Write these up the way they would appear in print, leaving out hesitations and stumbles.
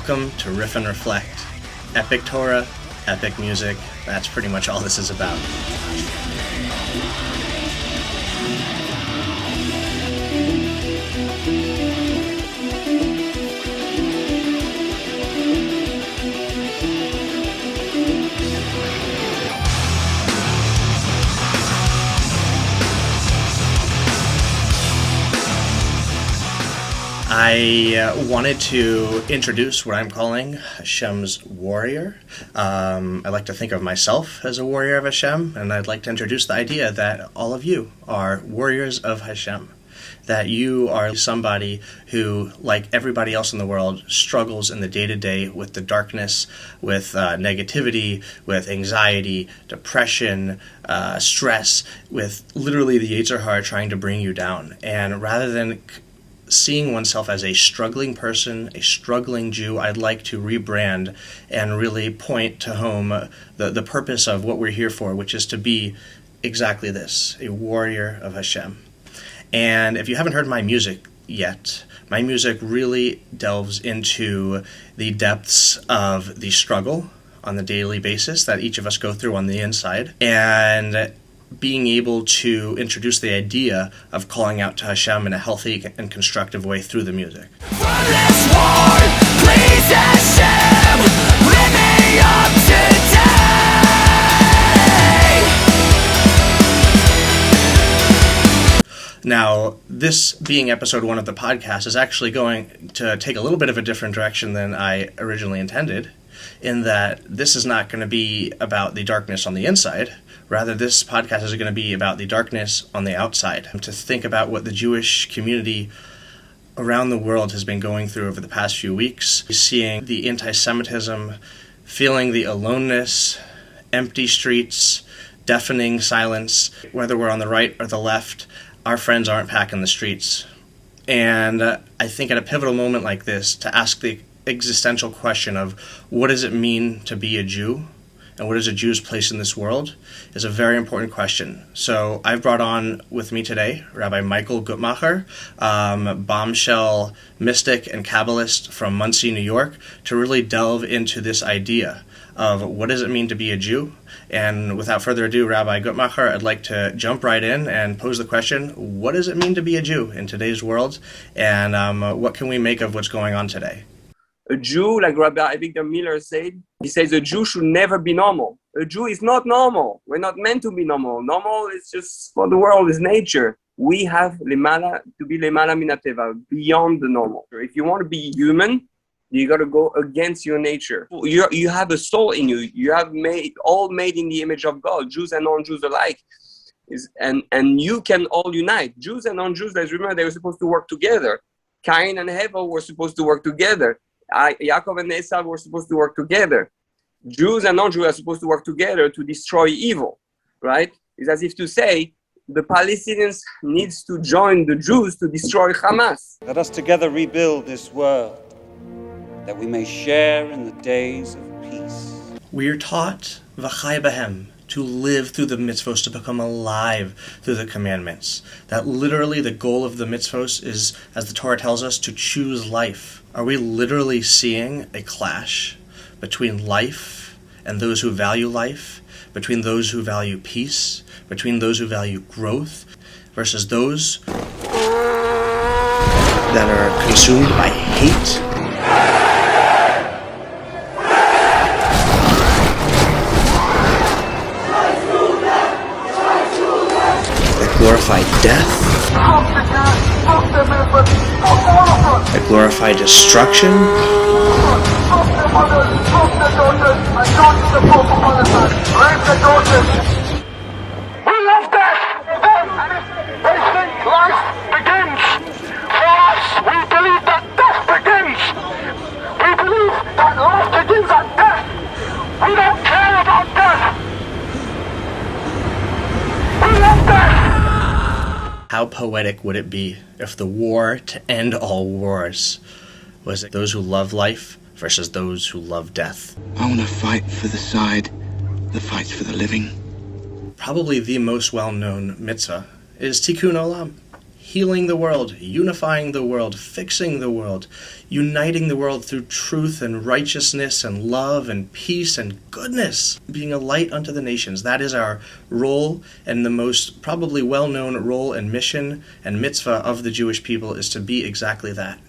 Welcome to Riff Reflect. Epic Torah, epic music, that's pretty much all this is about. I wanted to introduce what I'm calling Hashem's warrior. I like to think of myself as a warrior of Hashem, and I'd like to introduce the idea that all of you are warriors of Hashem. That you are somebody who, like everybody else in the world, struggles in the day-to-day with the darkness, with negativity, with anxiety, depression, stress, with literally the Yetzer Hara trying to bring you down. And rather than seeing oneself as a struggling person, a struggling Jew, I'd like to rebrand and really point to home the purpose of what we're here for, which is to be exactly this, a warrior of Hashem. And if you haven't heard my music yet, my music really delves into the depths of the struggle on the daily basis that each of us go through on the inside, and being able to introduce the idea of calling out to Hashem in a healthy and constructive way through the music. From this war, please Hashem, let me up today. Now, this being episode 1 of the podcast is actually going to take a little bit of a different direction than I originally intended, in that this is not going to be about the darkness on the inside. Rather, this podcast is going to be about the darkness on the outside, to think about what the Jewish community around the world has been going through over the past few weeks, seeing the anti-Semitism, feeling the aloneness, empty streets, deafening silence. Whether we're on the right or the left, our friends aren't packing the streets. And I think at a pivotal moment like this, to ask the existential question of what does it mean to be a Jew, and what is a Jew's place in this world, is a very important question. So I've brought on with me today Rabbi Michael Guttmacher, bombshell mystic and Kabbalist from Monsey, New York, to really delve into this idea of what does it mean to be a Jew. And without further ado, Rabbi Guttmacher, I'd like to jump right in and pose the question, what does it mean to be a Jew in today's world, and what can we make of what's going on today? A Jew, like Rabbi Victor Miller said, he says a Jew should never be normal. A Jew is not normal. We're not meant to be normal. Normal is just for the world, is nature. We have lemala, to be lemala min hateva, beyond the normal. If you want to be human, you got to go against your nature. You have a soul in you. You have all made in the image of God, Jews and non-Jews alike. And you can all unite. Jews and non-Jews, let's remember, they were supposed to work together. Cain and Hevel were supposed to work together. Yaakov and Esau were supposed to work together. Jews and non-Jews are supposed to work together to destroy evil, right? It's as if to say, the Palestinians needs to join the Jews to destroy Hamas. Let us together rebuild this world, that we may share in the days of peace. We are taught, v'chai b'hem, to live through the mitzvos, to become alive through the commandments. That literally the goal of the mitzvos is, as the Torah tells us, to choose life. Are we literally seeing a clash between life and those who value life, between those who value peace, between those who value growth, versus those that are consumed by hate? That glorify death, that glorify destruction, we love death, and if they think life begins, for us, we believe that death begins. We believe that life begins at death. We don't care about death. We love death. How poetic would it be if the war to end all wars was those who love life versus those who love death? I want to fight for the side that fights for the living. Probably the most well-known mitzvah is Tikkun Olam, healing the world, unifying the world, fixing the world, uniting the world through truth and righteousness and love and peace and goodness, being a light unto the nations. That is our role, and the most probably well-known role and mission and mitzvah of the Jewish people is to be exactly that.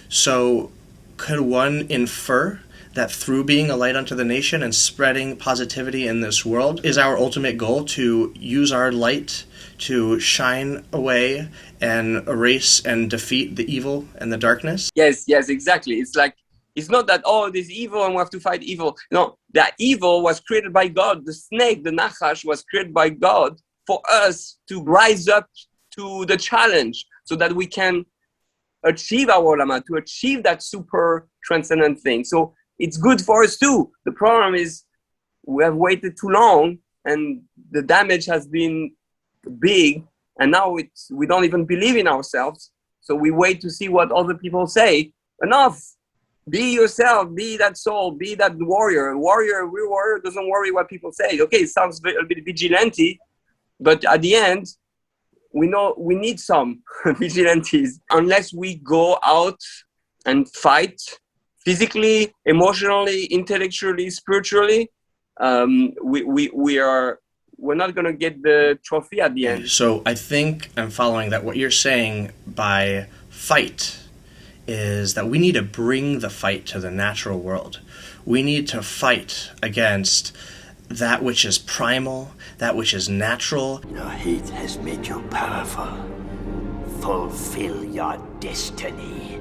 So could one infer that through being a light unto the nation and spreading positivity in this world is our ultimate goal, to use our light to shine away and erase and defeat the evil and the darkness? Yes, exactly. It's like, it's not that, oh, there's evil and we have to fight evil. No, that evil was created by God. The snake, the Nachash, was created by God for us to rise up to the challenge so that we can achieve our Olama, to achieve that super transcendent thing. So it's good for us too. The problem is we have waited too long and the damage has been big, and now we don't even believe in ourselves. So we wait to see what other people say. Enough. Be yourself. Be that soul. Be that warrior. Real warrior doesn't worry what people say. Okay, it sounds a bit vigilante, but at the end, we know we need some vigilantes. Unless we go out and fight physically, emotionally, intellectually, spiritually, we're not going to get the trophy at the end. So I think I'm following that what you're saying by fight is that we need to bring the fight to the natural world. We need to fight against that which is primal, that which is natural. Your hate has made you powerful. Fulfill your destiny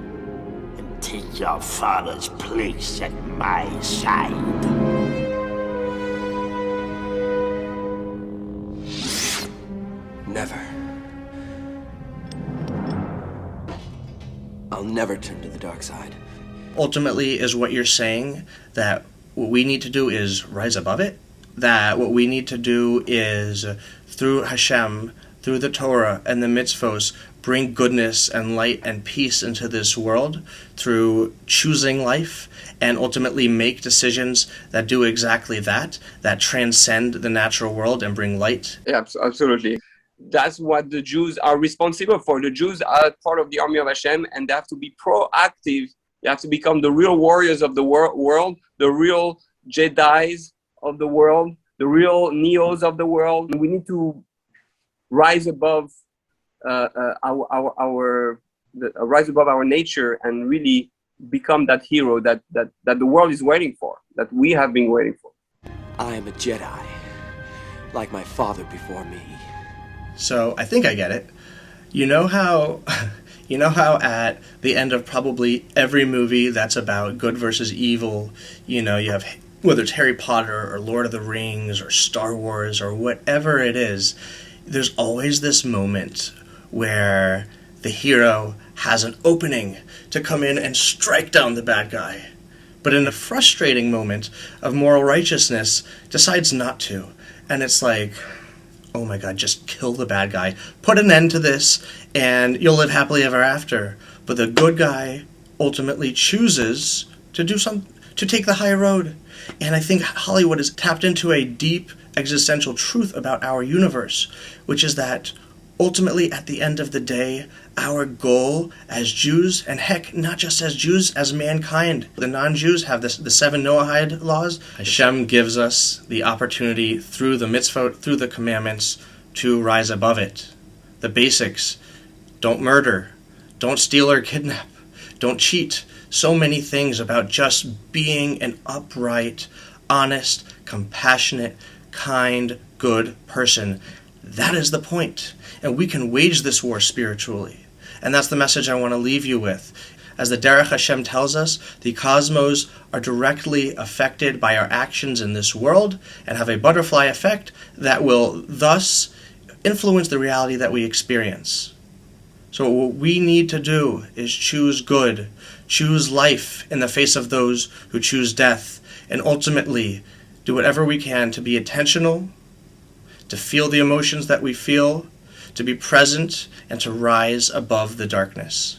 and take your father's place at my side. Never. I'll never turn to the dark side. Ultimately, is what you're saying that what we need to do is rise above it? That what we need to do is, through Hashem, through the Torah and the mitzvos, bring goodness and light and peace into this world through choosing life, and ultimately make decisions that do exactly that transcend the natural world and bring light? Yeah, absolutely. That's what the Jews are responsible for. The Jews are part of the army of Hashem, and they have to be proactive. They have to become the real warriors of the world, the real Jedis of the world, the real Neos of the world. We need to rise above rise above our nature and really become that hero that the world is waiting for, that we have been waiting for. I am a Jedi, like my father before me. So I think I get it. You know how at the end of probably every movie that's about good versus evil, you have, whether it's Harry Potter or Lord of the Rings or Star Wars or whatever it is, there's always this moment where the hero has an opening to come in and strike down the bad guy, but in a frustrating moment of moral righteousness decides not to. And it's like, oh my God, just kill the bad guy, put an end to this, and you'll live happily ever after. But the good guy ultimately chooses to take the high road. And I think Hollywood has tapped into a deep existential truth about our universe, which is that ultimately, at the end of the day, our goal as Jews, and heck, not just as Jews, as mankind. The non-Jews have the 7 Noahide laws. Hashem gives us the opportunity through the mitzvot, through the commandments, to rise above it. The basics: don't murder, don't steal or kidnap, don't cheat. So many things about just being an upright, honest, compassionate, kind, good person. That is the point. And we can wage this war spiritually. And that's the message I want to leave you with. As the Derech Hashem tells us, the cosmos are directly affected by our actions in this world and have a butterfly effect that will thus influence the reality that we experience. So what we need to do is choose good, choose life in the face of those who choose death, and ultimately do whatever we can to be intentional, to feel the emotions that we feel, to be present, and to rise above the darkness.